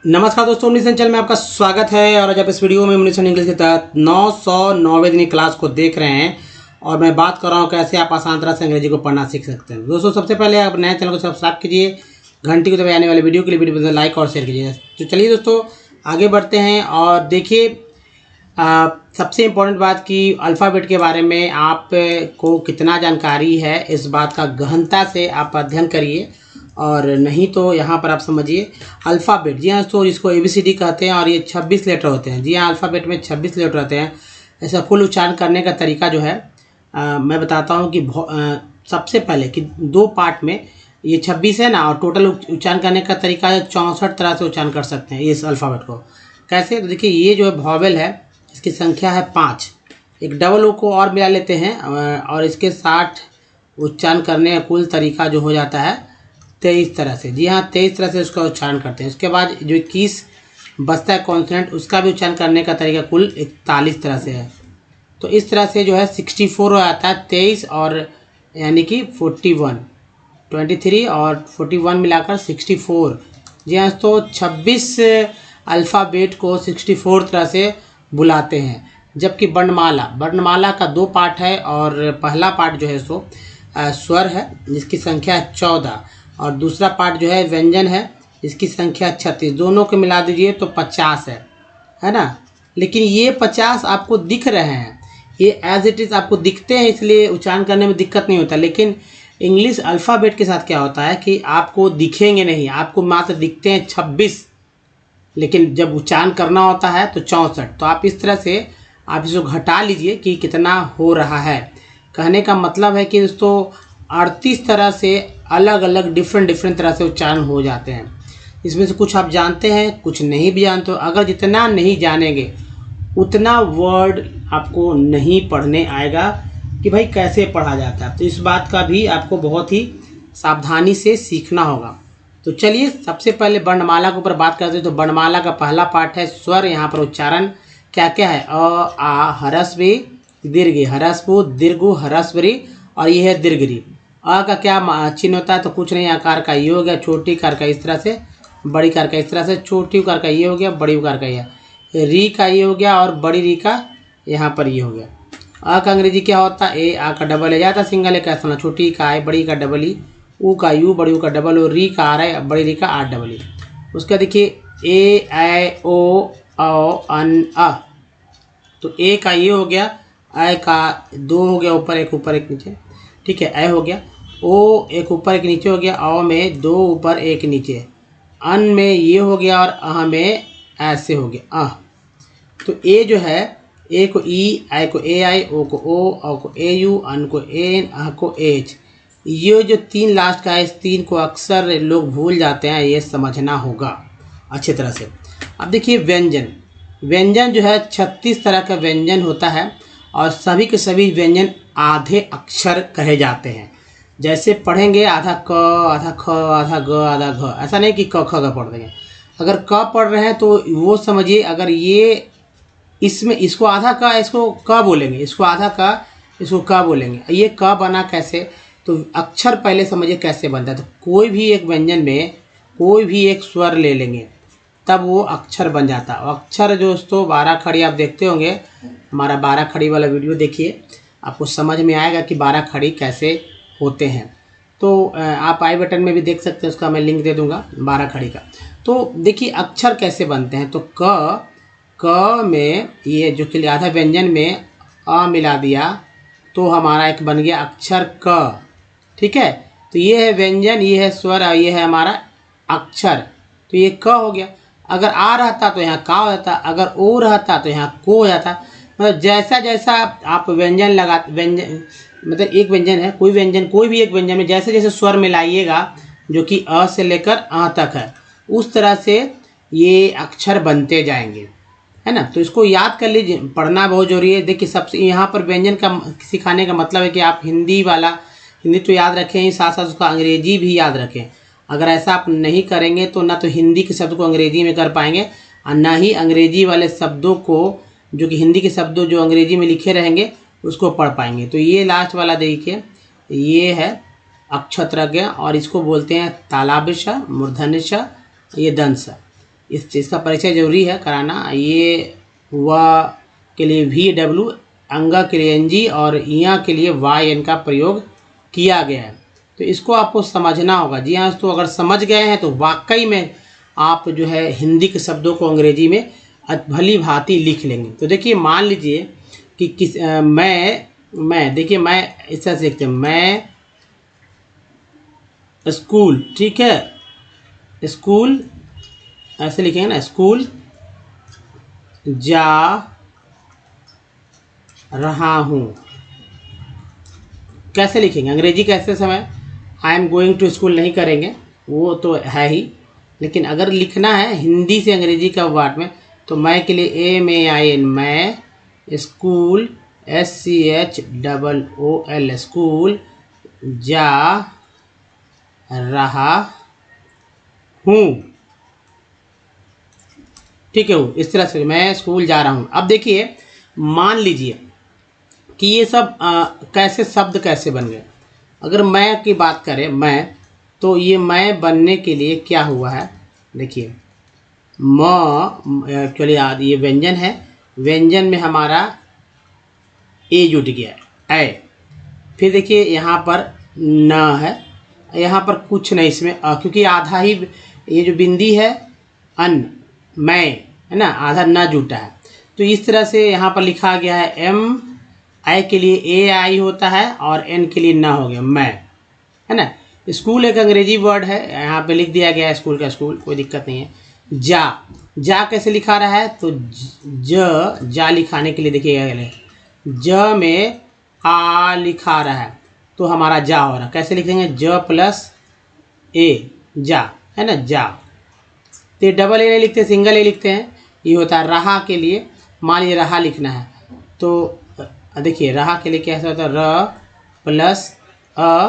नमस्कार दोस्तों, मुनीसन चैनल में आपका स्वागत है। और आज आप इस वीडियो में मुनीसन इंग्लिश के तहत 909वें दिन की क्लास को देख रहे हैं और मैं बात कर रहा हूं कैसे आप आसान तरह से अंग्रेजी को पढ़ना सीख सकते हैं। दोस्तों, सबसे पहले आप नए चैनल को सब्सक्राइब कीजिए, घंटी को दबाए आने वाले वीडियो के लिए वीडियो लाइक और शेयर कीजिए। तो चलिए दोस्तों आगे बढ़ते हैं और देखिए सबसे इम्पोर्टेंट बात कि अल्फ़ाबेट के बारे में आपको कितना जानकारी है, इस बात का गहनता से आप अध्ययन करिए। और नहीं तो यहाँ पर आप समझिए अल्फ़ाबेट, जी हाँ दोस्तों, जिसको ABCD कहते हैं और ये 26 लेटर होते हैं। जी हाँ, अल्फ़ाबेट में 26 लेटर होते हैं। ऐसा फुल उच्चारण करने का तरीका जो है मैं बताता हूँ कि सबसे पहले कि दो पार्ट में ये 26 है ना, और टोटल उच्चारण करने का तरीका है 64 तरह से उच्चारण कर सकते हैं इस अल्फ़ाबेट को। कैसे? तो देखिए ये जो है वॉवेल है, इसकी संख्या है 5। एक डबल ओ को और मिला लेते हैं और इसके 60 उच्चारण करने का कुल तरीका जो हो जाता है 23 तरह से। जी हाँ, 23 तरह से उसका उच्चारण करते हैं। उसके बाद जो 21 बचता है कॉन्सोनेंट, उसका भी उच्चारण करने का तरीका कुल 41 तरह से है। तो इस तरह से जो है 64 हो जाता है, 23 और यानी कि 41, 23 और 41 मिलाकर 64। जी हाँ, तो 26 अल्फ़ाबेट को 64 तरह से बुलाते हैं। जबकि वर्णमाला का 2 पार्ट है और पहला पार्ट जो है सो स्वर है जिसकी संख्या है 14 और दूसरा पार्ट जो है व्यंजन है इसकी संख्या 36। दोनों को मिला दीजिए तो 50 है ना। लेकिन ये 50 आपको दिख रहे हैं, ये एज इट इज़ आपको दिखते हैं, इसलिए उच्चारण करने में दिक्कत नहीं होता। लेकिन इंग्लिश अल्फ़ाबेट के साथ क्या होता है कि आपको दिखेंगे नहीं, आपको मात्र दिखते हैं 26, लेकिन जब उच्चारण करना होता है तो 64। तो आप इस तरह से आप इसको घटा लीजिए कि कितना हो रहा है। कहने का मतलब है कि दोस्तों 38 तरह से अलग अलग डिफरेंट तरह से उच्चारण हो जाते हैं। इसमें से कुछ आप जानते हैं, कुछ नहीं भी जानते हो। अगर जितना नहीं जानेंगे उतना वर्ड आपको नहीं पढ़ने आएगा कि भाई कैसे पढ़ा जाता है। तो इस बात का भी आपको बहुत ही सावधानी से सीखना होगा। तो चलिए सबसे पहले वर्णमाला के ऊपर बात करते हैं। तो वर्णमाला का पहला पार्ट है स्वर। यहाँ पर उच्चारण क्या क्या है? अ, आ, ह्रस्व इ, दीर्घ, ह्रस्व दीर्घ, ह्रस्व रि और ये है दीर्घ रि। अ का क्या चिन्ह होता है? तो कुछ नहीं, आकार का ये हो गया, छोटी कार का इस तरह से, बड़ी कार का इस तरह से, छोटी कार का ये हो गया, बड़ी कार का ये, री का ये हो गया और बड़ी री का यहाँ पर ये हो गया। अ का अंग्रेजी क्या होता है? ए, आ का डबल ए जाता सिंगल है, कैसा ना, छोटी का है, बड़ी का डबल ई, ऊ का यू, बड़ी ऊ का डबल ओ, री का आ रहा है, बड़ी री का आर डबल ई। उसका देखिए ए, ऐ, ओ, अन, अ। तो ए का ये हो गया, ऐ का 2 हो गया, ऊपर एक नीचे, ठीक है, ऐ हो गया। ओ एक ऊपर एक नीचे हो गया, औ में 2 ऊपर 1 नीचे, अन में ये हो गया और अह में ऐसे हो गया अह। तो ए जो है, ए को ई, आई को ए आई, ओ को ओ, औ को ए यू, अन को एन, अह को एच। ये जो 3 लास्ट का है, इस 3 को अक्सर लोग भूल जाते हैं, ये समझना होगा अच्छी तरह से। अब देखिए व्यंजन जो है 36 तरह का व्यंजन होता है और सभी के सभी व्यंजन आधे अक्षर कहे जाते हैं। जैसे पढ़ेंगे आधा क, आधा ख, आधा ग, आधा घ, ऐसा नहीं कि क ख ग पढ़ देंगे। अगर क पढ़ रहे हैं तो वो समझिए, अगर ये इसमें इसको आधा का, इसको क बोलेंगे, इसको आधा का, इसको क बोलेंगे। ये क बना कैसे? तो अक्षर पहले समझिए कैसे बनता है। तो कोई भी एक व्यंजन में कोई भी एक स्वर ले लेंगे तब वो अक्षर बन जाता है। अक्षर जो दोस्तों 12 खड़ी आप देखते होंगे, हमारा 12 खड़ी वाला वीडियो देखिए, आपको समझ में आएगा कि 12 खड़ी कैसे होते हैं। तो आप आई बटन में भी देख सकते हैं, उसका मैं लिंक दे दूंगा 12 खड़ी का। तो देखिए अक्षर कैसे बनते हैं। तो क में ये जो कि आधा व्यंजन में अ मिला दिया तो हमारा एक बन गया अक्षर क, ठीक है। तो ये है व्यंजन, ये है स्वर और ये है हमारा अक्षर। तो ये क हो गया। अगर आ रहता तो यहाँ का हो जाता, अगर ओ रहता तो यहाँ को हो जाता। मतलब जैसा जैसा आप व्यंजन मतलब एक व्यंजन है, कोई भी एक व्यंजन में जैसे जैसे स्वर मिलाइएगा जो कि अ से लेकर अ तक है, उस तरह से ये अक्षर बनते जाएंगे, है ना। तो इसको याद कर लीजिए, पढ़ना बहुत जरूरी है। देखिए सबसे यहाँ पर व्यंजन का सिखाने का मतलब है कि आप हिंदी तो याद रखें ही, साथ साथ उसका अंग्रेजी भी याद रखें। अगर ऐसा आप नहीं करेंगे तो ना तो हिंदी के शब्द को अंग्रेजी में कर पाएंगे और ना ही अंग्रेजी वाले शब्दों को, जो कि हिंदी के शब्दों जो अंग्रेजी में लिखे रहेंगे, उसको पढ़ पाएंगे। तो ये लास्ट वाला देखिए, ये है अक्षत्रज्ञ और इसको बोलते हैं तालाबिश, मूर्धन्यश, ये दंश। इस चीज़ का परिचय जरूरी है कराना। ये व के लिए वी डब्ल्यू, अंगा के लिए एन जी और इया के लिए वाई एन का प्रयोग किया गया है। तो इसको आपको समझना होगा। जी हाँ, तो अगर समझ गए हैं तो वाकई में आप जो है हिंदी के शब्दों को अंग्रेजी में भली भांति लिख लेंगे। तो देखिए मान लीजिए कि मैं देखिए मैं इस तरह से लिखते हैं, मैं स्कूल, ठीक है, स्कूल ऐसे लिखेंगे ना, स्कूल जा रहा हूँ। कैसे लिखेंगे अंग्रेजी कैसे समय I am going to school नहीं करेंगे, वो तो है ही, लेकिन अगर लिखना है हिंदी से अंग्रेजी का वर्ड में तो मैं के लिए MAIN, मैं, स्कूल SCHOOL, स्कूल जा रहा हूँ, ठीक है। वो इस तरह से मैं स्कूल जा रहा हूँ। अब देखिए मान लीजिए कि ये सब कैसे शब्द कैसे बन गए। अगर मैं की बात करें, मैं, तो ये मैं बनने के लिए क्या हुआ है, देखिए एक्चुअली ये व्यंजन है, व्यंजन में हमारा ए जुट गया है, ए। फिर देखिए यहाँ पर न है, यहाँ पर कुछ नहीं इसमें क्योंकि आधा ही ये जो बिंदी है अन, मैं, है ना, आधा न जुटा है। तो इस तरह से यहाँ पर लिखा गया है एम, आई के लिए AI होता है और एन के लिए न हो गया मैं, है ना। स्कूल एक अंग्रेजी वर्ड है, यहाँ पे लिख दिया गया है स्कूल का स्कूल, कोई दिक्कत नहीं है। जा कैसे लिखा रहा है, तो जा लिखाने के लिए देखिए ज में आ लिखा रहा है तो हमारा जा हो रहा है। कैसे लिखेंगे, ज प्लस ए, जा, है ना, जा। तो डबल ए नहीं लिखते, सिंगल ए लिखते हैं। ये होता है रहा के लिए, मान लीजिए रहा लिखना है तो देखिए रहा के लिए कैसे होता है, र प्लस अ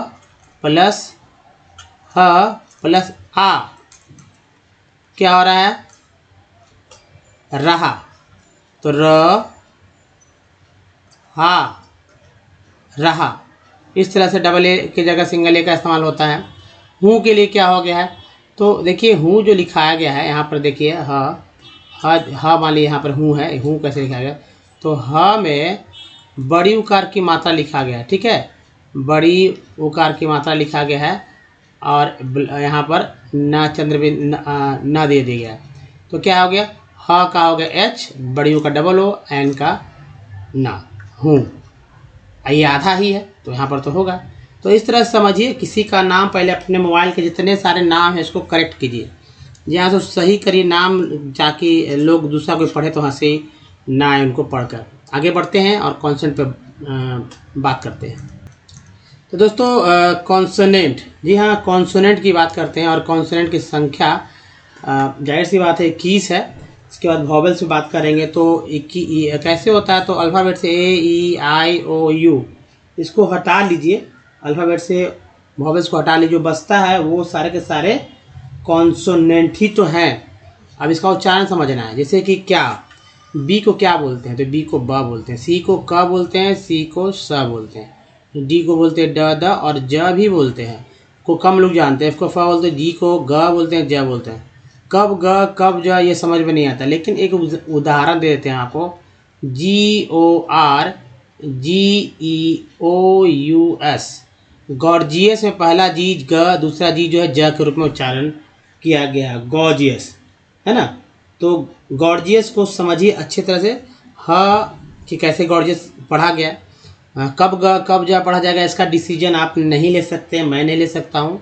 प्लस ह प्लस आ, क्या हो रहा है, रहा। तो र हा रहा। इस तरह से डबल ए की जगह सिंगल ए का इस्तेमाल होता है। हूँ के लिए क्या हो गया है, तो देखिए हूँ जो लिखाया गया है यहाँ पर देखिए ह मान लीजिए यहाँ पर हूँ है, हूँ कैसे लिखा गया, तो ह में बड़ी उकार की मात्रा लिखा गया है, ठीक है, बड़ी उकार की मात्रा लिखा गया है और यहाँ पर न चंद्रबिंदु न दे दिया गया। तो क्या हो गया, ह का हो गया H, बड़ी U का डबल O, एन का ना, हूँ। ये आधा ही है तो यहाँ पर तो होगा। तो इस तरह से समझिए, किसी का नाम पहले अपने मोबाइल के जितने सारे नाम हैं इसको करेक्ट कीजिए, यहाँ से सही करिए नाम, ताकि लोग दूसरा कोई पढ़े तो हंसी ना आए उनको पढ़कर। आगे बढ़ते हैं और कॉन्सेंट पे बात करते हैं। तो दोस्तों कॉन्सोनेंट, जी हाँ कॉन्सोनेंट की बात करते हैं और कॉन्सोनेंट की संख्या जाहिर सी बात है 21 है। इसके बाद वॉवेल्स में बात करेंगे तो कैसे होता है, तो अल्फ़ाबेट से AEIOU इसको हटा लीजिए, अल्फ़ाबेट से वॉवेल्स को हटा लीजिए, जो बचता है वो सारे के सारे कॉन्सोनेंट ही तो हैं। अब इसका उच्चारण समझना है, जैसे कि क्या, बी को क्या बोलते हैं, तो बी को ब बोलते हैं, सी को क बोलते हैं, सी को स बोलते हैं, डी को बोलते हैं ड द और ज भी बोलते हैं, को कम लोग जानते हैं, इसको फ बोलते हैं, जी को ग बोलते हैं, ज बोलते हैं। कब ग कब ज ये समझ में नहीं आता, लेकिन एक उदाहरण दे देते हैं आपको, GORGEOUS, गॉर्जियस में पहला जी ग, दूसरा जी जो है ज के रूप में उच्चारण किया गया, गॉर्जियस, है ना। तो गॉर्जियस को समझिए अच्छी तरह से, कि कैसे गॉर्जियस पढ़ा गया, कब ग कब जा पढ़ा जाएगा इसका डिसीजन आप नहीं ले सकते, मैं नहीं ले सकता हूँ,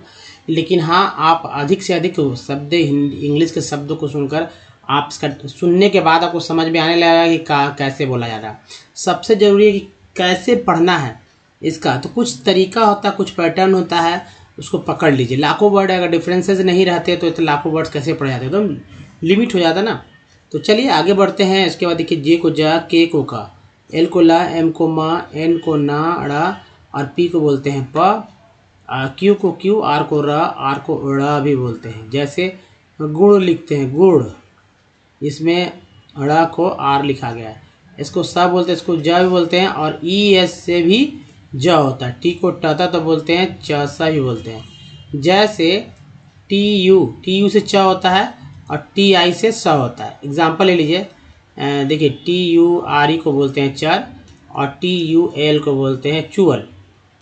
लेकिन हाँ आप अधिक से अधिक शब्द इंग्लिश के शब्दों को सुनकर आप इसका सुनने के बाद आपको समझ में आने लगेगा कि कैसे बोला जा रहा है। सबसे ज़रूरी है कि कैसे पढ़ना है इसका, तो कुछ तरीका होता है, कुछ पैटर्न होता है, उसको पकड़ लीजिए। लाखों वर्ड अगर डिफरेंसेस नहीं रहते तो लाखों वर्ड्स कैसे पढ़े जाते, तो लिमिट हो जाता ना। तो चलिए आगे बढ़ते हैं। इसके बाद देखिए जे को जा, के को का, एल को ला, एम को मा, एन को ना ड़ा और पी को बोलते हैं प, क्यू को क्यू, आर को र, आर को ड़ भी बोलते हैं। जैसे गुड़ लिखते हैं, गुड़, इसमें ड़ को आर लिखा गया है, इसको स बोलते हैं, इसको ज भी बोलते हैं और ES से भी ज होता है। टी को ट तो बोलते हैं, च सा भी बोलते हैं। जैसे TU से च होता है और टी आई से स होता है। एग्जाम्पल ले लीजिए, देखिए टी यू आर ई को बोलते हैं चर और टी यू एल को बोलते हैं चुअल।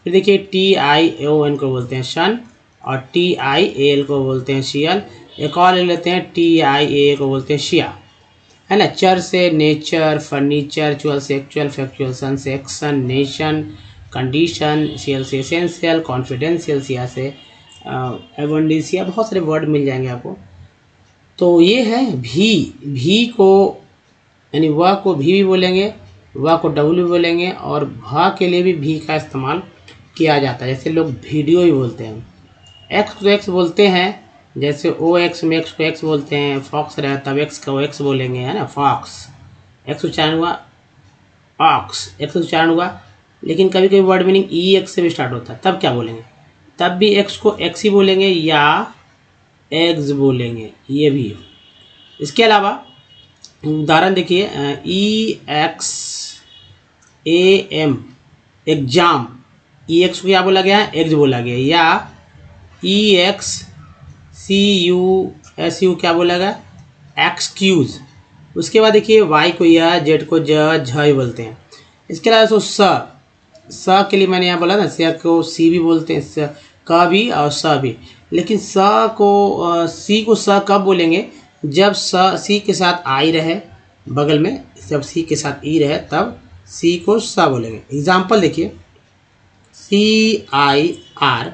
फिर देखिए टी आई ओ एन को बोलते हैं शन और टी आई ए एल को बोलते हैं शियल। एक और ले लेते हैं, टी आई ए को बोलते हैं शिया, है ना। चर से नेचर, फर्नीचर, चुअल से एक्चुअल, फैक्चुअल, सन से एक्शन, नेशन, कंडीशन, सीएल से एसेंशियल, कॉन्फिडेंशियल, सिया से एबंडेंसिया, बहुत सारे वर्ड मिल जाएंगे आपको। तो ये है भी को, यानी वह को भी बोलेंगे, वह को डब्ल्यू बोलेंगे और भा के लिए भी का इस्तेमाल किया जाता है। जैसे लोग वीडियो ही बोलते हैं, एक्स को एक्स बोलते हैं, जैसे ओ एक्स में एक्स को एक्स बोलते हैं, फॉक्स रहे तब एक्स को एक्स बोलेंगे, है ना, फॉक्स। एक्स उच्चारण हुआ, ऑक्स एक्स उच्चारण हुआ। लेकिन कभी कभी वर्ड मीनिंग ई एक्स से भी स्टार्ट होता है, तब क्या बोलेंगे? तब भी एक्स को एक्स ही बोलेंगे या एग्स बोलेंगे, ये भी। इसके अलावा उदाहरण देखिए, E X A M exam, E X को क्या बोला गया है? एग्स बोला गया। या E X C U S U क्या बोला गया? एक्सक्यूज। उसके बाद देखिए वाई को या, जेड को ज, झ बोलते हैं। इसके अलावा तो स के लिए मैंने यहाँ बोला ना, स को सी भी बोलते हैं, क भी और स भी। लेकिन स को सी को स कब बोलेंगे? जब सी के साथ आई रहे बगल में, जब सी के साथ ई रहे तब सी को स बोलेंगे। एग्जाम्पल देखिए, C I R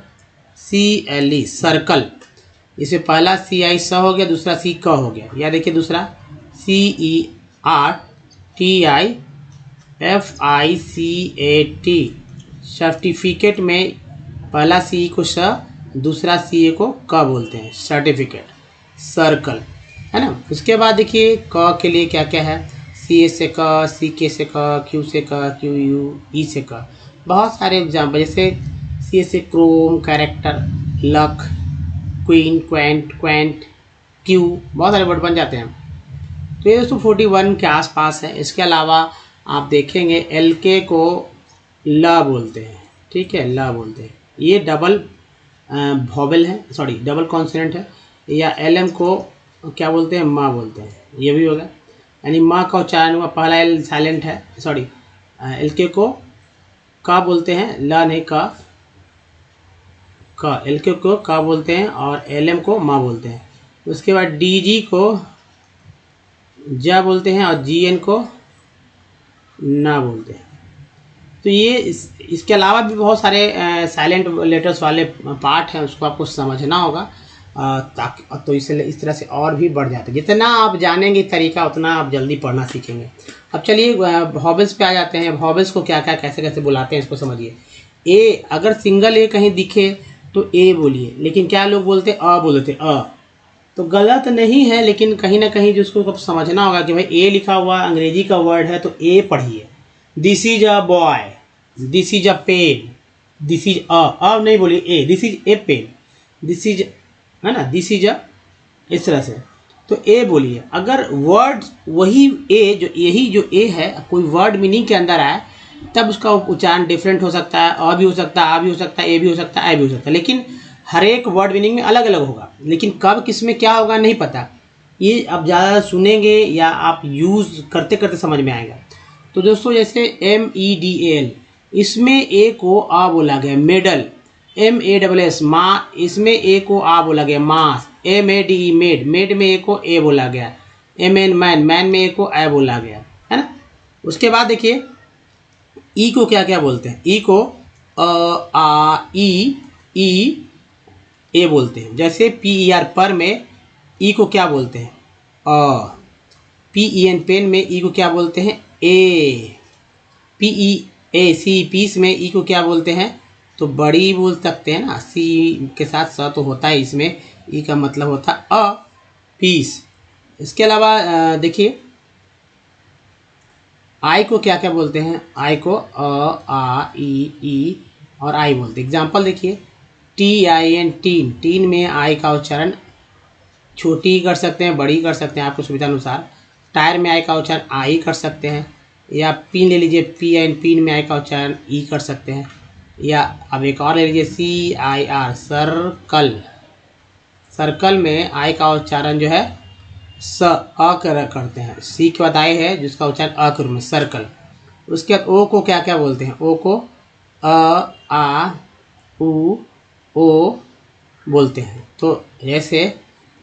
C L E, circle. इसमें पहला सी आई स हो गया, दूसरा सी क हो गया। या देखिए दूसरा C E R T I F I C A T, certificate में पहला सी को स, दूसरा सी ए को क बोलते हैं, सर्टिफिकेट, सर्कल, है ना। उसके बाद देखिए क के लिए क्या क्या है? सी ए से क, सी के से क, क्यू से क, क्यू यू ई से क। बहुत सारे एग्जाम्पल, जैसे सी ए से Chrome, character, luck, queen, Quint, Quint, Q, बहुत सारे वर्ड बन जाते हैं। तो ये दोस्तों 41 के आसपास है। इसके अलावा आप देखेंगे एल के को ल बोलते हैं, ठीक है, ल बोलते हैं, ये डबल वॉवेल है, सॉरी डबल कॉन्सोनेंट है। या एल एम को क्या बोलते हैं? माँ बोलते हैं, ये भी होगा। यानी माँ का उच्चारण हुआ, पहला एल साइलेंट है, सॉरी एल के को का बोलते हैं, ल नहीं का, एल के को का बोलते हैं और एल एम को माँ बोलते हैं। उसके बाद डी जी को जा बोलते हैं और जी एन को ना बोलते हैं। तो ये इसके अलावा भी बहुत सारे साइलेंट लेटर्स वाले पार्ट हैं, उसको आपको समझना होगा ताकि, तो इसलिए इस तरह से और भी बढ़ जाते हैं। जितना आप जानेंगे तरीका उतना आप जल्दी पढ़ना सीखेंगे। अब चलिए वॉवेल्स पे आ जाते हैं। वॉवेल्स को क्या क्या कैसे कैसे बुलाते हैं इसको समझिए। ए, अगर सिंगल ए कहीं दिखे तो ए बोलिए, लेकिन क्या लोग बोलते अ बोलते अ, तो गलत नहीं है, लेकिन कहीं ना कहीं जिसको अब समझना होगा कि भाई ए लिखा हुआ अंग्रेजी का वर्ड है तो ए पढ़िए। This is a boy, this is a pen, this is a नहीं बोलिए a, this is a pen, this is, है ना, दिस इज अ, इस तरह से तो ए बोलिए। अगर वर्ड वही ए, जो यही जो ए है कोई वर्ड मीनिंग के अंदर आए तब उसका उच्चारण डिफरेंट हो सकता है, अ भी हो सकता है, आ भी हो सकता है, ए भी हो सकता है, ए भी हो सकता है, लेकिन हर एक वर्ड मीनिंग में अलग अलग होगा। लेकिन कब किस में क्या होगा नहीं पता, ये आप ज़्यादा सुनेंगे या आप यूज़ करते करते समझ में आएगा। तो दोस्तों जैसे MEDAL, इसमें ए को आ बोला गया, मेडल। MASS माँ, इसमें ए को आ बोला गया, मास। MADE मेड, मेड में ए को ए बोला गया। MN मैन, मैन में ए को ए बोला गया, है ना। उसके बाद देखिए ई को क्या क्या बोलते हैं? ई को ई ए बोलते हैं। जैसे PER पर में ई को क्या बोलते हैं? PEN पेन में ई को क्या बोलते हैं? ए। PEAC पीस में ई को क्या बोलते हैं? तो बड़ी बोल सकते हैं ना, सी के साथ स तो होता है, इसमें ई का मतलब होता है अ, पीस। इसके अलावा देखिए आई को क्या क्या बोलते हैं? आई को आ ई और आई बोलते हैं। एग्जाम्पल देखिए TIN टीन, टीन में आई का उच्चारण छोटी कर सकते हैं, बड़ी कर सकते हैं आपको सुविधा अनुसार। टायर में आई का उच्चारण आई कर सकते हैं। या पिन ले लीजिए PIN, पिन में आई का उच्चारण ई कर सकते हैं। या अब एक और ले लीजिए CIR सर्कल, सर्कल में आई का उच्चारण जो है स अ करते हैं, सी के बाद आए है जिसका उच्चारण अ के रूप में सर्कल। उसके बाद ओ को क्या क्या बोलते हैं? ओ को अ आ उ ओ बोलते हैं। तो जैसे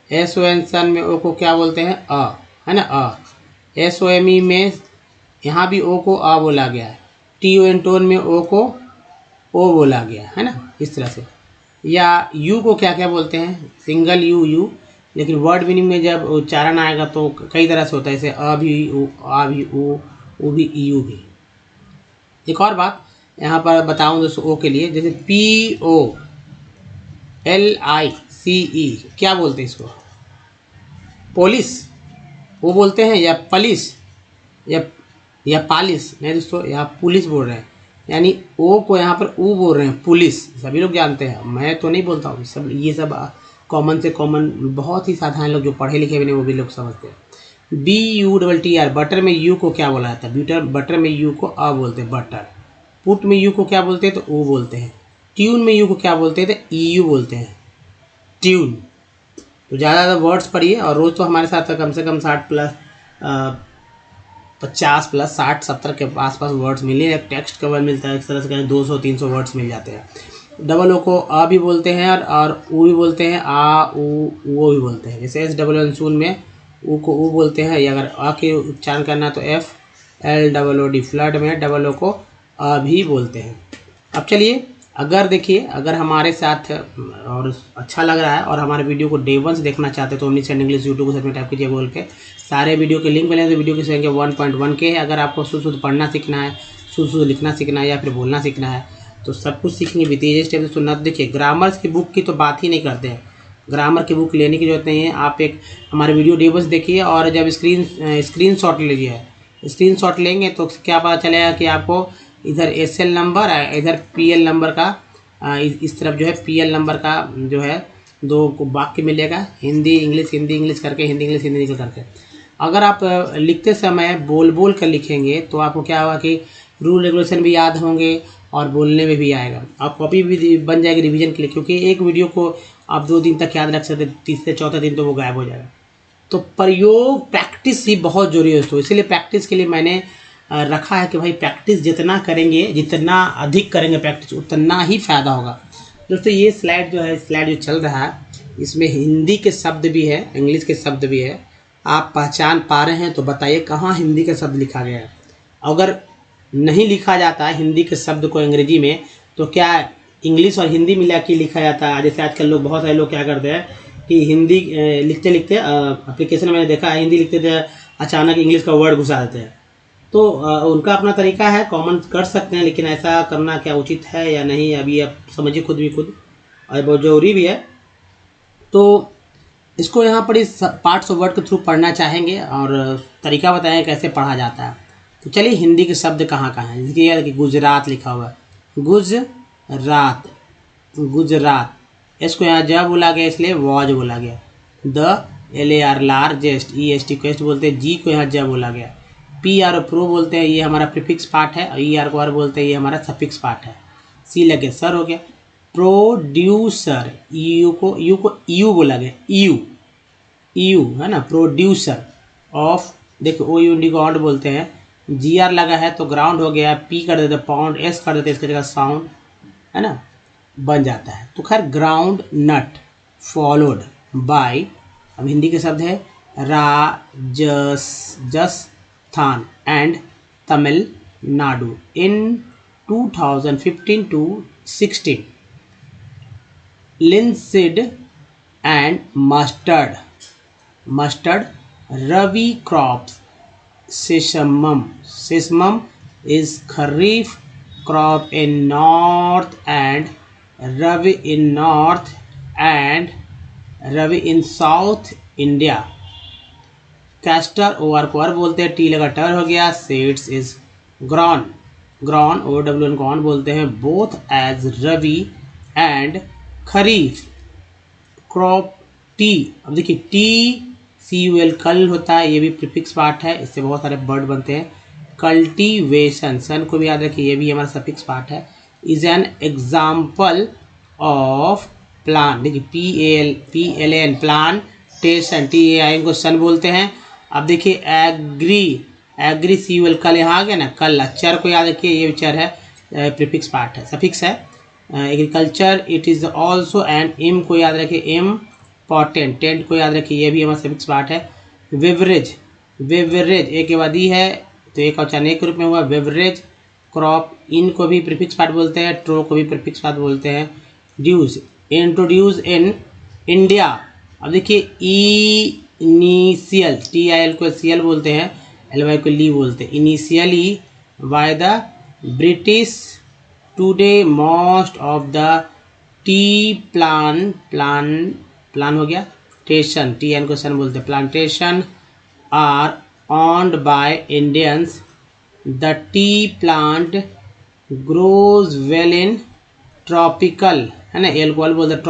एस ओ एन सन में ओ को क्या बोलते हैं? अ, है ना, अ। एस ओ एम ई में यहाँ भी ओ को अ बोला गया है। टी ओ एन टोन में ओ को ओ बोला गया है ना, इस तरह से। या यू को क्या क्या बोलते हैं? Single you, you. लेकिन वर्ड मीनिंग में जब उच्चारण आएगा तो कई तरह से होता है, जैसे अ भी उ, आ भी उ भी, यू भी। एक और बात यहाँ पर बताऊँ दोस्तों ओ के लिए, जैसे पी ओ एल आई सी ई, क्या बोलते हैं इसको? पोलिस वो बोलते हैं, या पलिस, या पालिस? नहीं दोस्तों, यहाँ पुलिस बोल रहे हैं, यानी ओ को यहाँ पर ऊ बोल रहे हैं, पुलिस। सभी लोग जानते हैं, मैं तो नहीं बोलता हूँ, सब ये सब कॉमन से कॉमन, बहुत ही साधारण लोग जो पढ़े लिखे भी नहीं वो भी लोग समझते हैं। B U double T R, butter में यू को क्या बोला जाता है? बटर में यू को अ बोलते हैं, बटर। पुट में यू को क्या बोलते हैं? तो ऊ बोलते हैं। ट्यून में यू को क्या बोलते हैं? तो ई यू बोलते हैं, ट्यून। तो ज़्यादा वर्ड्स पढ़िए, और रोज़ तो हमारे साथ कम से कम 60 प्लस 50 प्लस 60 70 के आसपास वर्ड्स मिले। एक टेक्स्ट कवर मिलता है, इस तरह से कहें 200-300 वर्ड्स मिल जाते हैं। डबल ओ को अ भी बोलते हैं और ऊ भी बोलते हैं, आ ऊ वो भी बोलते हैं। जैसे एस डबल एन सून में ऊ को ऊ बोलते हैं, या अगर अ के उच्चारण करना है तो F L double O D. Flood में डबल ओ को अ भी बोलते हैं। अब चलिए, अगर देखिए, अगर हमारे साथ और अच्छा लग रहा है और हमारे वीडियो को डे 1 से देखना चाहते हैं तो ओमनीसेंट इंग्लिश यूट्यूब को सर्च में टाइप कीजिए गूगल पे। सारे वीडियो के लिंक मिले तो वीडियो की संख्या 1.1 के है। अगर आपको शुद्ध पढ़ना सीखना है, शुद्ध लिखना सीखना है, या फिर बोलना सीखना है, तो सब कुछ सीखनी भी तेज स्टेप से सुनना। देखिए, ग्रामर्स की बुक की तो बात ही नहीं करते हैं, ग्रामर की बुक लेने की जरूरत नहीं है। आप एक हमारे वीडियो डे 1 देखिए, और जब स्क्रीन शॉट लीजिए, स्क्रीन शॉट लेंगे तो क्या पता चलेगा कि आपको इधर एस एल नंबर, इधर पी एल नंबर का, इस तरफ जो है पी एल नंबर का जो है 2 वाक्य मिलेगा, हिंदी इंग्लिश करके, हिंदी इंग्लिश करके। अगर आप लिखते समय बोल बोल कर लिखेंगे तो आपको क्या होगा कि रूल रेगुलेशन भी याद होंगे और बोलने में भी आएगा, और कॉपी भी बन जाएगी रिवीजन के लिए। क्योंकि एक वीडियो को आप 2 दिन तक याद रख सकते, तीसरे चौथे दिन तो वो गायब हो जाएगा। तो प्रयोग, प्रैक्टिस ही बहुत जरूरी है दोस्तों। इसीलिए प्रैक्टिस के लिए मैंने रखा है कि भाई प्रैक्टिस जितना करेंगे, जितना अधिक करेंगे प्रैक्टिस, उतना ही फ़ायदा होगा। दोस्तों ये स्लाइड जो चल रहा है, इसमें हिंदी के शब्द भी है, इंग्लिश के शब्द भी है। आप पहचान पा रहे हैं तो बताइए कहाँ हिंदी का शब्द लिखा गया है। अगर नहीं लिखा जाता है हिंदी के शब्द को अंग्रेजी में, तो क्या इंग्लिश और हिंदी मिला के लिखा जाता है? जैसे आजकल लोग, बहुत सारे लोग क्या करते हैं कि हिंदी लिखते लिखते, एप्लीकेशन मैंने देखा है, हिंदी लिखते थे, अचानक इंग्लिश का वर्ड घुसा देते हैं। तो उनका अपना तरीका है, कमेंट कर सकते हैं, लेकिन ऐसा करना क्या उचित है या नहीं, अभी आप समझिए खुद, और बहुत ज़रूरी भी है। तो इसको यहाँ पर इस पार्ट्स ऑफ वर्ड के थ्रू पढ़ना चाहेंगे, और तरीका बताएं कैसे पढ़ा जाता है। तो चलिए, हिंदी के शब्द कहाँ कहाँ हैं। जैसे कि गुजरात लिखा हुआ है, गुजरात, गुजरात। इसको यहाँ ज बोला गया, इसलिए वॉज बोला गया। The LAR largest, EST quest बोलते हैं, जी को यहाँ ज बोला गया। PR प्रो बोलते हैं, ये हमारा प्रीफिक्स पार्ट है, और ER को आर बोलते हैं, ये हमारा सफिक्स पार्ट है। सी लगे सर हो गया। प्रोड्यूसर, यू को यू बोला गया, यू है ना, प्रोड्यूसर ऑफ। देखो ओ यू को ऑड बोलते हैं। GR लगा है तो ग्राउंड हो गया, P कर देते पाउंड, S कर देते इसके जगह साउंड, है ना, बन जाता है। तो खैर, ग्राउंड नट फॉलोड बाय, अब हिंदी के शब्द है Rajasthan and Tamil Nadu in 2015 to 16। Linseed and mustard, rabi crops, sesamum is kharif crop in north and rabi in north and rabi in south India। Castor over को अर बोलते हैं, टी लगा टर हो गया। सीड्स इज ग्रॉन, OWN को ऑन बोलते हैं। Both as rabi and kharif crop T. अब देखिए, TCUL कल होता है, ये भी प्रीफिक्स पार्ट है, इससे बहुत सारे वर्ड बनते हैं। कल्टीवेशन, सन को भी याद रखिए, ये भी हमारा सफिक्स पार्ट है। Is an example of plan, देखिए PLAN प्लान, टेशन, TAI को सन बोलते हैं। अब देखिए एग्री CUL, कल यहाँ आ गया ना, कल चर को याद रखिए, ये चर है, प्रीफिक्स पार्ट है, सफिक्स है। Agriculture it is also and, इम को याद रखिए, इम्पॉर्टेंट, टेंट को याद रखिए, ये भी हमारा सफिक्स पार्ट है। बेवरेज एक के बाद ई है तो एक औचार एक रूप में हुआ बेवरेज। क्रॉप, इन को भी प्रीफिक्स पार्ट बोलते हैं, ट्रो को भी प्रीफिक्स पार्ट बोलते हैं। ड्यूज, इंट्रोड्यूस इन इंडिया। अब देखिए इनिशियल, TIL को CL बोलते हैं, LY को ली बोलते हैं। Initially by the British, today most of the tea plan हो गया, टेशन, TN को सन बोलते हैं, plantation are owned by Indians. The tea plant grows well in tropical, है ना, एल्कोहल बोलते हैं,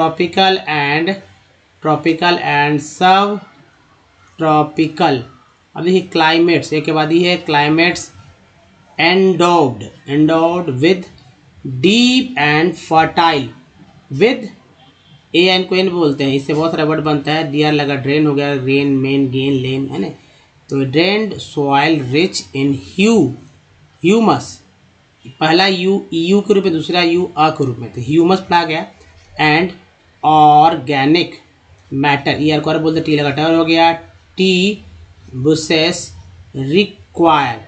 ट्रॉपिकल एंड सब ट्रॉपिकल। अब देखिए क्लाइमेट्स, एक के बाद ही है climates, endowed with deep and fertile, with AN को एन बोलते हैं, इससे बहुत सारा वर्ड बनता है, DR लगा, ड्रेन हो गया, रेन, मेन, गेन, लेन, है ना। तो drained soil rich in humus, पहला यू के रूप में, दूसरा यू अ के रूप में, तो ह्यूमस पढ़ा गया। एंड ऑर्गेनिक मैटर, ER को बोलते, टी लगा, टर हो गया। T buses require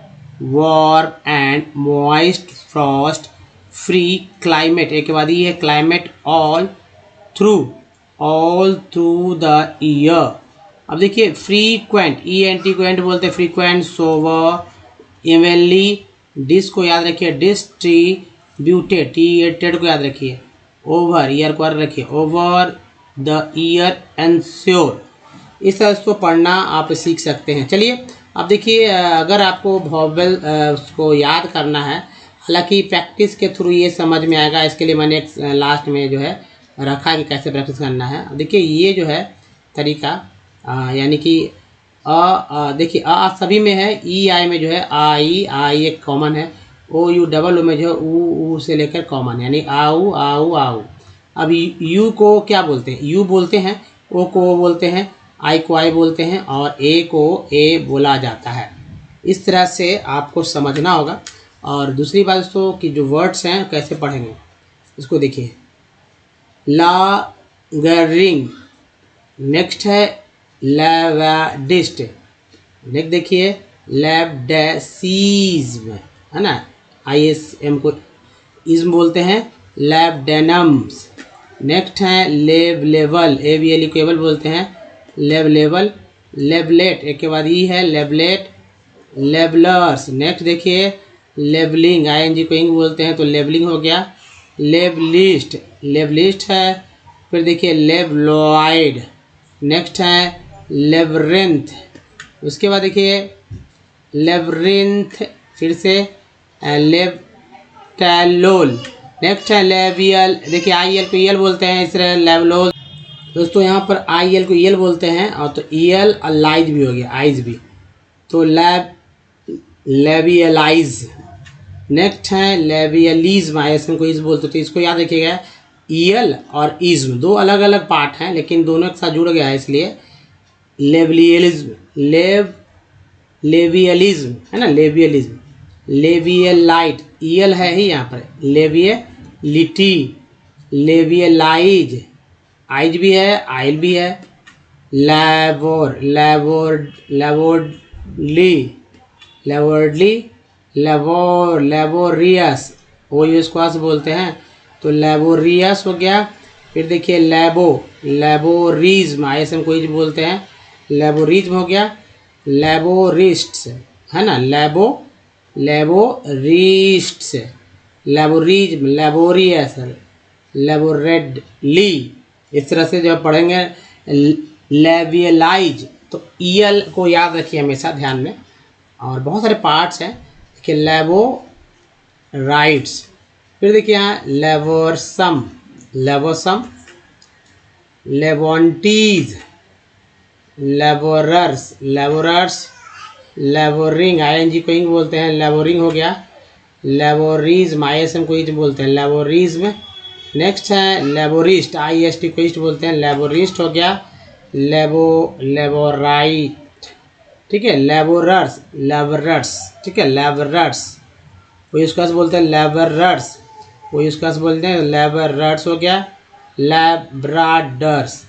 warm and moist Frost free climate, एक के बाद ये है climate, all through the year. अब देखिए फ्रीक्वेंट, ENT को एंट बोलते हैं, फ्रीक्वेंट, सोवर, इवेनली, डिस को याद रखिए, डिस्ट्रीब्यूटेड, TED को याद रखिए, ओवर, ER को रखिए, ओवर द ईयर, एंश्योर। इस तरह इसको पढ़ना आप सीख सकते हैं। चलिए अब देखिए, अगर आपको वोवेल उसको याद करना है, हालांकि प्रैक्टिस के थ्रू ये समझ में आएगा, इसके लिए मैंने एक लास्ट में जो है रखा कि कैसे प्रैक्टिस करना है। देखिए ये जो है तरीका, यानी कि देखिए सभी में है, EI में जो है आई एक कॉमन है, OU डबल ओ में जो है ऊ से लेकर कॉमन, यानी आऊ आऊ आऊ। अब यू को क्या बोलते हैं, यू बोलते हैं, ओ को बोलते हैं, आई को आई बोलते हैं, और ए को ए बोला जाता है। इस तरह से आपको समझना होगा। और दूसरी बात दोस्तों कि जो वर्ड्स हैं कैसे पढ़ेंगे, इसको देखिए, लागरिंग, नेक्स्ट है लेवाडिस्ट, नेक्स्ट देखिए लैबडेसिज्म, है ना, ISM को इज्म बोलते हैं, लैबडेनम्स। नेक्स्ट है लेवल, ABLE को एबल बोलते हैं, लेवल, लेबलेट, एक के बाद ई है, लेबलेट, लेबलर्स। नेक्स्ट देखिए लेबलिंग, ING को इंग बोलते हैं, तो लेबलिंग हो गया। लेबलिस्ट है। फिर देखिए लेबलॉइड, नेक्स्ट है लेबरिंथ, उसके बाद देखिए लेबरिंथ, फिर से लेबटैलोल। नेक्स्ट है लेबियल, देखिए IL को EL बोलते हैं, इस तरह लेबलोल। दोस्तों यहाँ पर IL को EL बोलते हैं, और तो EL लाइज भी हो गया, आइज भी, तो लेबियलाइज। नेक्स्ट है लेबियलिज्म, ISM को इस बोलते, तो इसको याद रखिएगा, EL और इज्म दो अलग अलग पार्ट हैं, लेकिन दोनों के साथ जुड़ गया है, इसलिए लेबियलिज्म, लेबियलिज्म, है ना, लेबियलाइट, EL है ही यहाँ पर, लेबियलिटी, लेबियलाइज, आइज भी है, आइल भी है। लेबोरियस, OU स्क्वास बोलते हैं, तो लेबोरियस हो गया। फिर देखिए लेबोरिज्म, ISM को इज बोलते हैं, लेबोरिज्म हो गया। लेबोरिस्ट्स, है ना, लेबोरिस्ट्स, लेबोरिज्म, लेबोरियस, लेबोरेडली। इस तरह से जब पढ़ेंगे लेबियलाइज, तो EL को याद रखिए हमेशा ध्यान में। और बहुत सारे पार्ट्स हैं, देखिए लेबोराइट्स, फिर देखिए यहाँ लेबोरसम, लेबोंटीज, लेबोरर्स, लेबोरिंग, ING को इंग बोलते हैं, लेबोरिंग हो गया। लेबोरिज्म, ISM को इज बोलते हैं, लेबोरिज्म। नेक्स्ट है लेबोरिस्ट, IST को इस्ट बोलते हैं, लेबोरिस्ट हो गया। लेबोराइट, ठीक है, लेबोरर्स, लेबरर्स, ठीक है, लेबरर्स, वो इसका बोलते हैं लेबरर्स, वो इसका बोलते हैं लेबरर्स हो गया। लैब्राडर्स,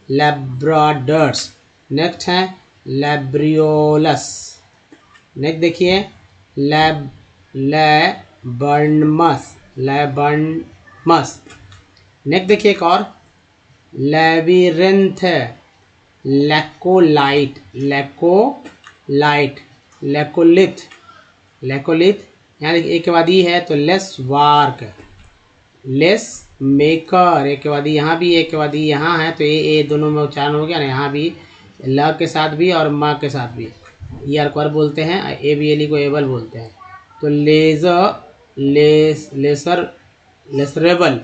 लैब्राडर्स। नेक्स्ट है लैब्रियोलस। नेक्स्ट देखिए लैब लैबर्नमस, लैबर्नमस। नेक्स्ट देखिए एक और लैबिरिन्थ, लैकोलाइट, लैकोलाइट, लैकोलिथ, लैकोलिथ। यहाँ देखिए एक के बाद ई है तो लेस वार्क, लेस मेकर। एक के बाद यहाँ भी, एक के बाद यहाँ है तो ए दोनों में उच्चारण हो गया ना। यहाँ भी ल के साथ भी और माँ के साथ भी ई आर को आर बोलते हैं, ए बी एल ई को एबल बोलते हैं। तो laser, lesser, lacerable,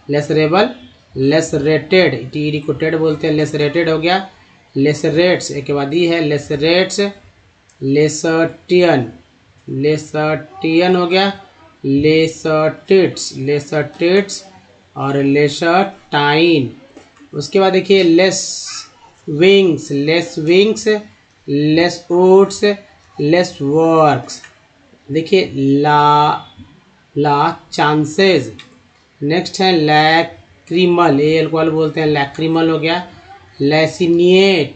lacerable, lacerated, T D को टेड बोलते हैं, लेसरेटेड हो गया। लेसरेट्स, एक के बाद ई है लेसरेट्स, लेसर्टियन, लेसर्टियन हो गया। लेसर्टिट्स, लेसर्टिट्स और लेसर्टाइन। उसके बाद देखिए lace wings, lace wings, lace woods, lace works. देखिए ला चांसेस। नेक्स्ट है लैक्रिमल, ए एल्कोहल बोलते हैं, लैक्रिमल हो गया। लैसिनिएट,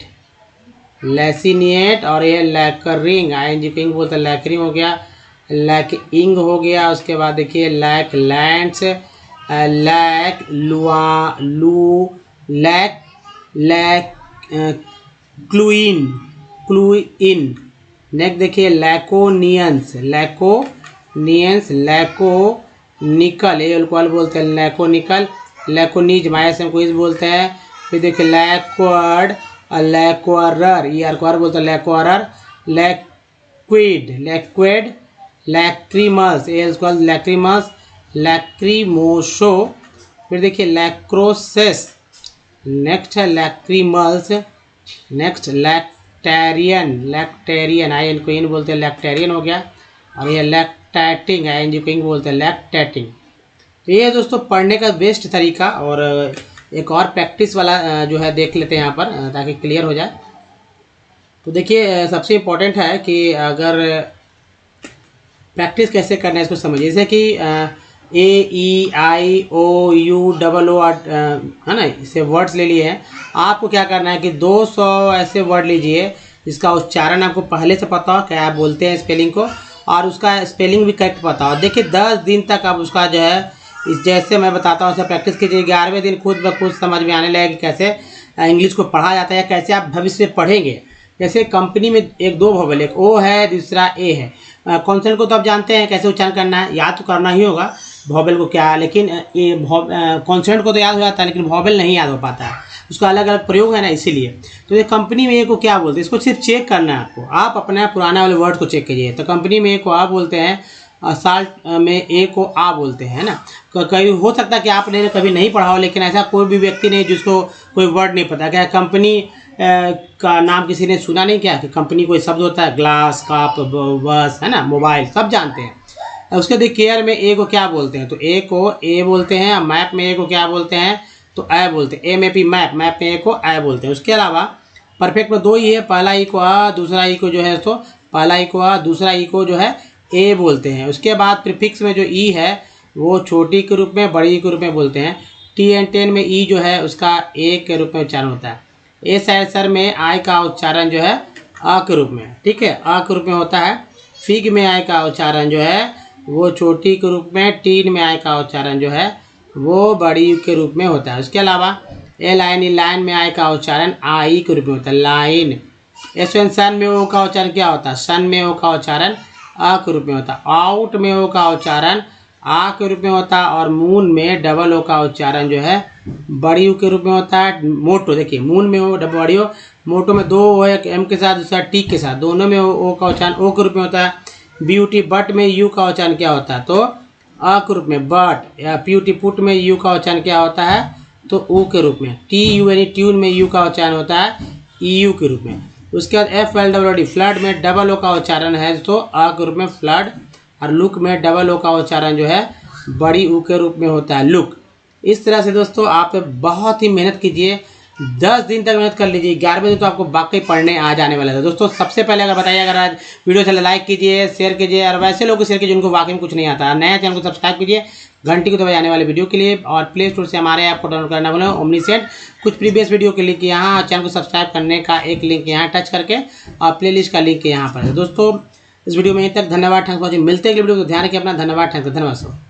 लैसिनिएट और ये लैकरिंग, आई एन जी किंग बोलते हैं, लैकरिंग हो गया। लैकिंग हो गया। उसके बाद देखिए लैक लैंड्स, लैक लुआ लू, लैक लैक क्लूइन, क्लूइन। नेक्स्ट देखिए लैकोनियंस, लैकोनियंस, लैको निकल, ए अल्कोहल बोलते हैं, लैकोनिकल। लैकोनिज, मायासम को इस बोलते हैं। फिर देखिए लैक्वर्ड, लैक्वारर, ई आर बोलते हैं, लैक्वारर। लैक्विड, लैक्विड, लैक्रीमस, ए अल्कोहल लैक्रीमस, लैक्रीमोशो। फिर देखिए लैक्रोसेस। नेक्स्ट है लैक्रीमल्स। नेक्स्ट लैक्टेरियन, लैक्टेरियन, आई एन को इन बोलते हैं, लैक्टेरियन हो गया। और ये लैक्टैटिंग, आई एन जी को इन बोलते हैं, लैक्टैटिंग। तो ये दोस्तों पढ़ने का बेस्ट तरीका। और एक और प्रैक्टिस वाला जो है देख लेते हैं यहाँ पर ताकि क्लियर हो जाए। तो देखिए सबसे इम्पोर्टेंट है कि अगर प्रैक्टिस कैसे करना है इसको समझिए। जैसे कि ए ई आई ओ यू डबल ओ है ना, इसे वर्ड्स ले लिए हैं। आपको क्या करना है कि 200 ऐसे वर्ड लीजिए जिसका उच्चारण आपको पहले से पता हो, क्या आप बोलते हैं स्पेलिंग को, और उसका स्पेलिंग भी करेक्ट पता हो। देखिए 10 दिन तक आप उसका जो है इस जैसे मैं बताता हूँ वैसे प्रैक्टिस कीजिए। 11वें दिन खुद ब खुद समझ में आने लगेगा कि कैसे इंग्लिश को पढ़ा जाता है, कैसे आप भविष्य में पढ़ेंगे। जैसे कंपनी में एक दो वोवेल, एक ओ है दूसरा ए है। कॉन्सोनेंट को तो आप जानते हैं कैसे उच्चारण करना है, याद तो करना ही होगा वोवेल को क्या, लेकिन ये कॉन्सोनेंट को तो याद हो जाता है लेकिन वोवेल नहीं याद हो पाता है, उसका अलग अलग प्रयोग है ना, इसीलिए। तो ये कंपनी में ए को क्या बोलते हैं, इसको सिर्फ चेक करना है आपको। आप अपना पुराना वाले वर्ड को चेक कीजिए। तो कंपनी में ए को आ बोलते हैं, साल्ट में ए को आ बोलते हैं ना। कभी हो सकता है कि आपने कभी नहीं पढ़ा हो, लेकिन ऐसा कोई भी व्यक्ति नहीं जिसको कोई वर्ड नहीं पता। क्या कंपनी का नाम किसी ने सुना नहीं क्या, कि कंपनी कोई शब्द होता है, ग्लास, कप, बस, है ना, मोबाइल, सब जानते हैं। उसके बाद केयर में ए को क्या बोलते हैं, तो ए को ए बोलते हैं। मैप में ए को क्या बोलते हैं, तो ए बोलते हैं। ए में भी मैप, मैप में ए को ए बोलते हैं। उसके अलावा परफेक्ट में 2 ही है, पहला ई को आ, दूसरा ई को जो है तो पहला ई को आ, दूसरा ई को जो है ए बोलते हैं। उसके बाद प्रीफिक्स में जो ई है वो छोटी के रूप में, बड़ी के रूप में बोलते हैं। टी एंड टेन में ई जो है उसका ए के रूप में उच्चारण होता है। ए सर में आई का उच्चारण जो है अ के रूप में, ठीक है, अ के रूप में होता है। फिग में आई का उच्चारण जो है वो छोटी के रूप में, टीन में आई का उच्चारण जो है वो बड़ी के रूप में होता है। उसके अलावा ए लाइन, ई लाइन में आई का उच्चारण आई के रूप में होता है, लाइन। एस एन सन में ओ का उच्चारण क्या होता है, सन में ओ का उच्चारण आ के रूप में होता है। आउट में ओ का उच्चारण आ के रूप में होता है। और मून में डबल ओ का उच्चारण जो है बड़ी ओ के रूप में होता है। मोटो, देखिए मून में ओ बड़ी ओ, मोटो में 2 ओ है, एम के साथ दूसरा टी के साथ, दोनों में ओ का उच्चारण ओ के रूप में होता है। ब्यूटी बट में यू का उच्चारण क्या होता है, तो अ के रूप में बट। या प्यूटी पुट में यू का उच्चारण क्या होता है, तो ऊ के रूप में। टी यू यानी ट्यून में यू का उच्चारण होता है ई यू के रूप में। उसके बाद F L W D, flood में डबल ओ का उच्चारण है तो अ के रूप में फ्लड। और लुक में डबल ओ का उच्चारण जो है बड़ी ऊ के रूप में होता है, लुक। इस तरह से दोस्तों आप बहुत ही मेहनत कीजिए 10 दिन तक मेहनत कर लीजिए, 11वें दिन तो आपको वाकई पढ़ने आ जाने वाला था। दोस्तों सबसे पहले अगर बताइए, अगर आज वीडियो चले लाइक कीजिए, शेयर कीजिए, और वैसे लोग को शेयर कीजिए जिनको वाकई में कुछ नहीं आता। नया चैनल को सब्सक्राइब कीजिए घंटी को दबाए जाने वाले वीडियो के लिए, और प्ले स्टोर से हमारे ऐप को डाउनलोड करना बोले ओमनीसेट। कुछ प्रीवियस वीडियो के लिंक यहाँ, चैनल को सब्सक्राइब करने का एक लिंक यहाँ टच करके, और प्लेलिस्ट का लिंक यहाँ पर है। दोस्तों इस वीडियो में यहीं तक, धन्यवाद, थैंक्स फॉर वॉचिंग। मिलते हैं अगले वीडियो को, ध्यान रखिए अपना, धन्यवाद, थैंक्स, धन्यवाद सर।